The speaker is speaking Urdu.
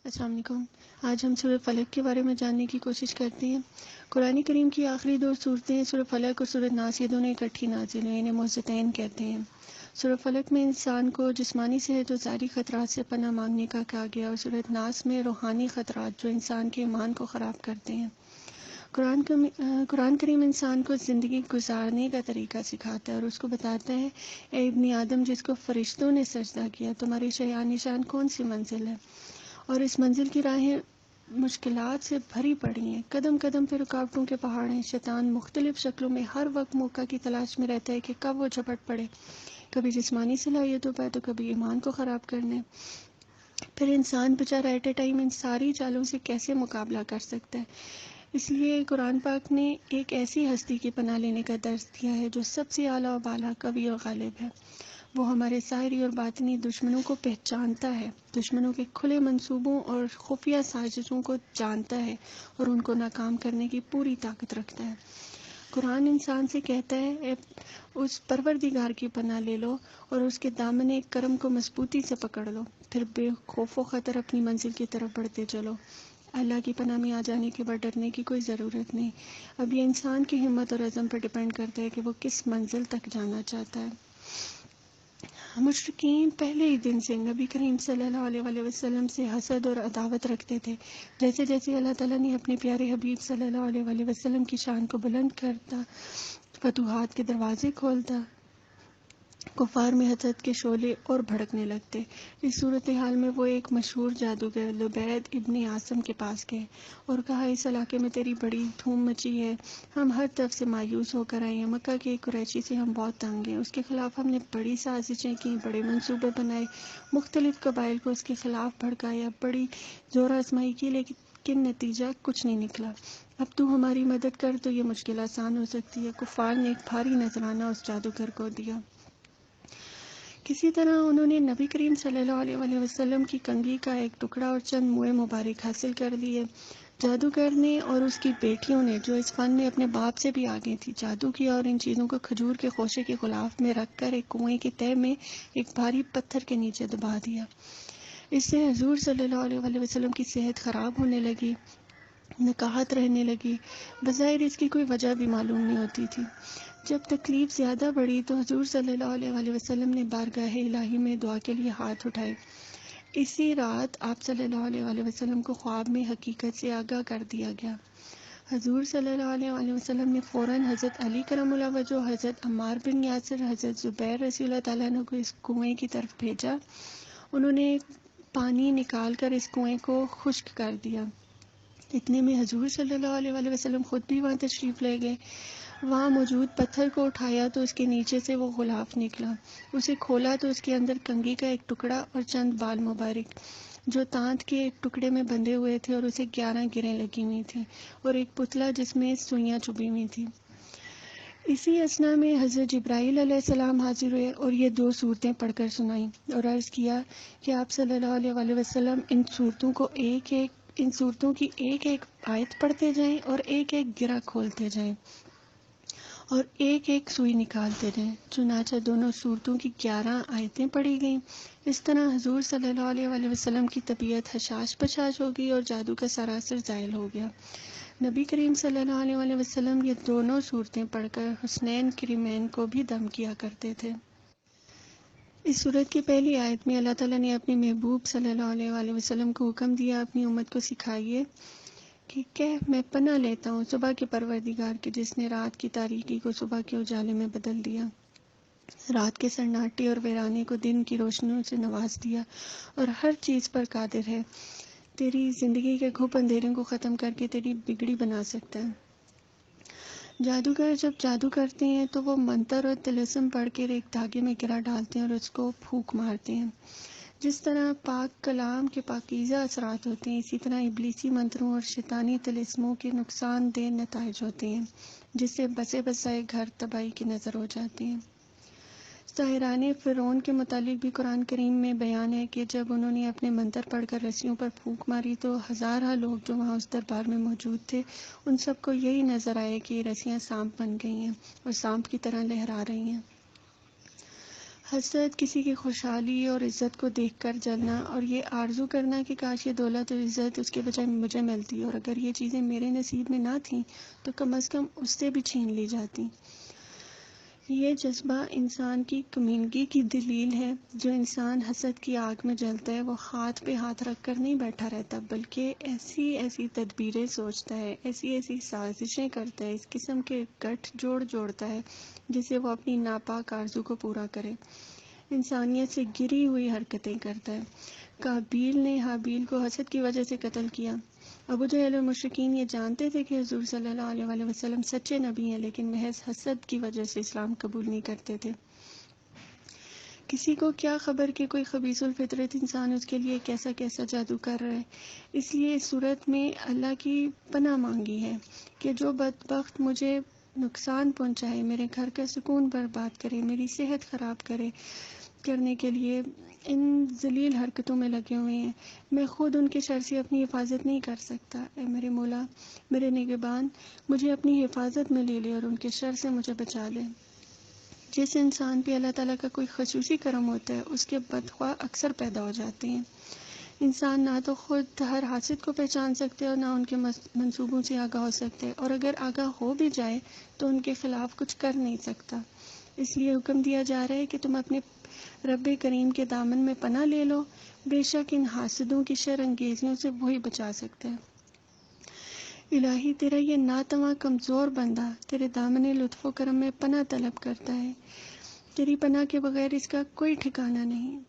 السلام علیکم۔ آج ہم سورہ فلق کے بارے میں جاننے کی کوشش کرتے ہیں۔ قرآن کریم کی آخری دو صورتیں سورہ فلق اور سورہ ناس، یہ دونوں اکٹھی نازل ہوئیں، انہیں معوذتین کہتے ہیں۔ سورہ فلق میں انسان کو جسمانی صحت و ظاہری خطرات سے پناہ مانگنے کا کہا گیا، اور سورہ ناس میں روحانی خطرات جو انسان کے ایمان کو خراب کرتے ہیں۔ قرآن کریم انسان کو زندگی گزارنے کا طریقہ سکھاتا ہے اور اس کو بتاتا ہے، اے ابن آدم، جس کو فرشتوں نے سجدہ کیا، تمہاری شایان نشان کون سی منزل ہے؟ اور اس منزل کی راہیں مشکلات سے بھری پڑی ہیں، قدم قدم پہ رکاوٹوں کے پہاڑ ہیں۔ شیطان مختلف شکلوں میں ہر وقت موقع کی تلاش میں رہتا ہے کہ کب وہ جھپٹ پڑے، کبھی جسمانی صلاحیتوں پر تو کبھی ایمان کو خراب کرنے۔ پھر انسان بیچارہ ایٹ اے ٹائم ان ساری چالوں سے کیسے مقابلہ کر سکتا ہے؟ اس لیے قرآن پاک نے ایک ایسی ہستی کی پناہ لینے کا درس دیا ہے جو سب سے اعلیٰ و بالا، قوی اور غالب ہے۔ وہ ہمارے ظاہری اور باطنی دشمنوں کو پہچانتا ہے، دشمنوں کے کھلے منصوبوں اور خفیہ سازشوں کو جانتا ہے اور ان کو ناکام کرنے کی پوری طاقت رکھتا ہے۔ قرآن انسان سے کہتا ہے، اے اس پروردگار کی پناہ لے لو اور اس کے دامن کرم کو مضبوطی سے پکڑ لو، پھر بے خوف و خطر اپنی منزل کی طرف بڑھتے چلو۔ اللہ کی پناہ میں آ جانے کے بعد ڈرنے کی کوئی ضرورت نہیں۔ اب یہ انسان کی ہمت اور عزم پر ڈیپینڈ کرتا ہے کہ وہ کس منزل تک جانا چاہتا ہے۔ مشرکین پہلے ہی دن سے نبی کریم صلی اللہ علیہ وآلہ وسلم سے حسد اور عداوت رکھتے تھے۔ جیسے جیسے اللہ تعالیٰ نے اپنے پیارے حبیب صلی اللہ علیہ وآلہ وسلم کی شان کو بلند کرتا، فتوحات کے دروازے کھولتا، کفار میں حسد کے شعلے اور بھڑکنے لگتے۔ اس صورتحال میں وہ ایک مشہور جادوگر لبید ابن عاصم کے پاس گئے اور کہا، اس علاقے میں تیری بڑی دھوم مچی ہے، ہم ہر طرف سے مایوس ہو کر آئے ہیں، مکہ کے ایک قریشی سے ہم بہت تنگ ہیں، اس کے خلاف ہم نے بڑی سازشیں کی، بڑے منصوبے بنائے، مختلف قبائل کو اس کے خلاف بھڑکایا، بڑی زور آزمائی کی، لیکن نتیجہ کچھ نہیں نکلا۔ اب تو ہماری مدد کر تو یہ مشکل آسان ہو سکتی ہے۔ کفار نے ایک بھاری نذرانہ اس جادوگر کو دیا۔ کسی طرح انہوں نے نبی کریم صلی اللہ علیہ وآلہ وسلم کی کنگھی کا ایک ٹکڑا اور چند موئے مبارک حاصل کر لیے۔ جادوگر نے اور اس کی بیٹیوں نے، جو اس فن میں اپنے باپ سے بھی آگے تھی، جادو کیا اور ان چیزوں کو کھجور کے خوشے کے غلاف میں رکھ کر ایک کنویں کی تہہ میں ایک بھاری پتھر کے نیچے دبا دیا۔ اس سے حضور صلی اللہ علیہ وآلہ وسلم کی صحت خراب ہونے لگی، نکاہت رہنے لگی۔ بظاہر اس کی کوئی وجہ بھی معلوم نہیں ہوتی تھی۔ جب تکلیف زیادہ بڑھی تو حضور صلی اللہ علیہ وآلہ وسلم نے بارگاہ الہی میں دعا کے لیے ہاتھ اٹھائے۔ اسی رات آپ صلی اللہ علیہ وآلہ وسلم کو خواب میں حقیقت سے آگاہ کر دیا گیا۔ حضور صلی اللہ علیہ وآلہ وسلم نے فوراً حضرت علی کرم اللہ وجہہ، حضرت عمار بن یاسر، حضرت زبیر رضی اللہ تعالیٰ عنہ کو اس کنویں کی طرف بھیجا۔ انہوں نے پانی نکال کر اس کنویں کو خشک کر دیا۔ اتنے میں حضور صلی اللہ علیہ وآلہ وسلم خود بھی وہاں تشریف لے گئے۔ وہاں موجود پتھر کو اٹھایا تو اس کے نیچے سے وہ غلاف نکلا۔ اسے کھولا تو اس کے اندر کنگھی کا ایک ٹکڑا اور چند بال مبارک، جو تانت کے ایک ٹکڑے میں بندھے ہوئے تھے اور اسے 11 گریں لگی ہوئی تھیں، اور ایک پتلا جس میں سوئیاں چبھی ہوئی تھیں۔ اسی اثنا میں حضرت جبرائیل علیہ السلام حاضر ہوئے اور یہ دو صورتیں پڑھ کر سنائیں اور عرض کیا کہ آپ صلی اللہ علیہ وآلہ وسلم ان صورتوں کی ایک ایک آیت پڑھتے جائیں اور ایک ایک گرہ کھولتے جائیں اور ایک ایک سوئی نکالتے جائیں۔ چنانچہ دونوں صورتوں کی 11 آیتیں پڑھی گئیں۔ اس طرح حضور صلی اللہ علیہ وآلہ وسلم کی طبیعت حشاش بشاش ہو گئی اور جادو کا سارا اثر زائل ہو گیا۔ نبی کریم صلی اللہ علیہ وآلہ وسلم یہ دونوں صورتیں پڑھ کر حسنین کریمین کو بھی دم کیا کرتے تھے۔ اس صورت کی پہلی آیت میں اللہ تعالیٰ نے اپنے محبوب صلی اللہ علیہ وآلہ وسلم کو حکم دیا، اپنی امت کو سکھائیے کہ میں پناہ لیتا ہوں صبح کے پروردگار کے، جس نے رات کی تاریکی کو صبح کے اجالے میں بدل دیا، رات کے سناٹے اور ویرانے کو دن کی روشنیوں سے نواز دیا اور ہر چیز پر قادر ہے۔ تیری زندگی کے گھپ اندھیروں کو ختم کر کے تیری بگڑی بنا سکتا ہے۔ جادوگر جب جادو کرتے ہیں تو وہ منتر اور طلسم پڑھ کے ایک دھاگے میں گرہ ڈالتے ہیں اور اس کو پھونک مارتے ہیں۔ جس طرح پاک کلام کے پاکیزہ اثرات ہوتے ہیں، اسی طرح ابلیسی منتروں اور شیطانی طلسموں کے نقصان دہ نتائج ہوتے ہیں، جس سے بسے بسائے گھر تباہی کی نظر ہو جاتے ہیں۔ ساحران فرعون کے متعلق بھی قرآن کریم میں بیان ہے کہ جب انہوں نے اپنے منتر پڑھ کر رسیوں پر پھونک ماری تو ہزارہ لوگ جو وہاں اس دربار میں موجود تھے، ان سب کو یہی نظر آئے کہ یہ رسیاں سانپ بن گئی ہیں اور سانپ کی طرح لہرا رہی ہیں۔ حسد کسی کی خوشحالی اور عزت کو دیکھ کر جلنا اور یہ آرزو کرنا کہ کاش یہ دولت اور عزت اس کے بجائے مجھے ملتی اور اگر یہ چیزیں میرے نصیب میں نہ تھیں تو کم از کم اس سے بھی چھین لی جاتی۔ یہ جذبہ انسان کی کمینگی کی دلیل ہے۔ جو انسان حسد کی آگ میں جلتا ہے وہ ہاتھ پہ ہاتھ رکھ کر نہیں بیٹھا رہتا بلکہ ایسی ایسی تدبیریں سوچتا ہے، ایسی ایسی سازشیں کرتا ہے، اس قسم کے گٹھ جوڑتا ہے جس سے وہ اپنی ناپاک آرزو کو پورا کرے، انسانیت سے گری ہوئی حرکتیں کرتا ہے۔ قابیل نے حابیل کو حسد کی وجہ سے قتل کیا۔ ابو جہل اور مشرکین یہ جانتے تھے کہ حضور صلی اللہ علیہ وآلہ وسلم سچے نبی ہیں، لیکن محض حسد کی وجہ سے اسلام قبول نہیں کرتے تھے۔ کسی کو کیا خبر کہ کوئی خبیث الفطرت انسان اس کے لیے کیسا کیسا جادو کر رہا ہے۔ اس لیے اس صورت میں اللہ کی پناہ مانگی ہے کہ جو بدبخت مجھے نقصان پہنچائے، میرے گھر کا سکون برباد کرے، میری صحت خراب کرنے کے لیے ان ذلیل حرکتوں میں لگے ہوئے ہیں، میں خود ان کے شر سے اپنی حفاظت نہیں کر سکتا۔ اے میرے مولا، میرے نگہبان، مجھے اپنی حفاظت میں لے لے اور ان کے شر سے مجھے بچا لے۔ جس انسان پہ اللہ تعالیٰ کا کوئی خصوصی کرم ہوتا ہے اس کے بدخواہ اکثر پیدا ہو جاتے ہیں۔ انسان نہ تو خود ہر حاسد کو پہچان سکتے اور نہ ان کے منصوبوں سے آگاہ ہو سکتے، اور اگر آگاہ ہو بھی جائے تو ان کے خلاف کچھ کر نہیں سکتا۔ اس لیے حکم دیا جا رہا ہے کہ تم اپنے رب کریم کے دامن میں پناہ لے لو، بے شک ان حاسدوں کی شر انگیزیوں سے وہی بچا سکتا ہے۔ الہی، تیرا یہ ناتواں کمزور بندہ تیرے دامن لطف و کرم میں پناہ طلب کرتا ہے، تیری پناہ کے بغیر اس کا کوئی ٹھکانہ نہیں۔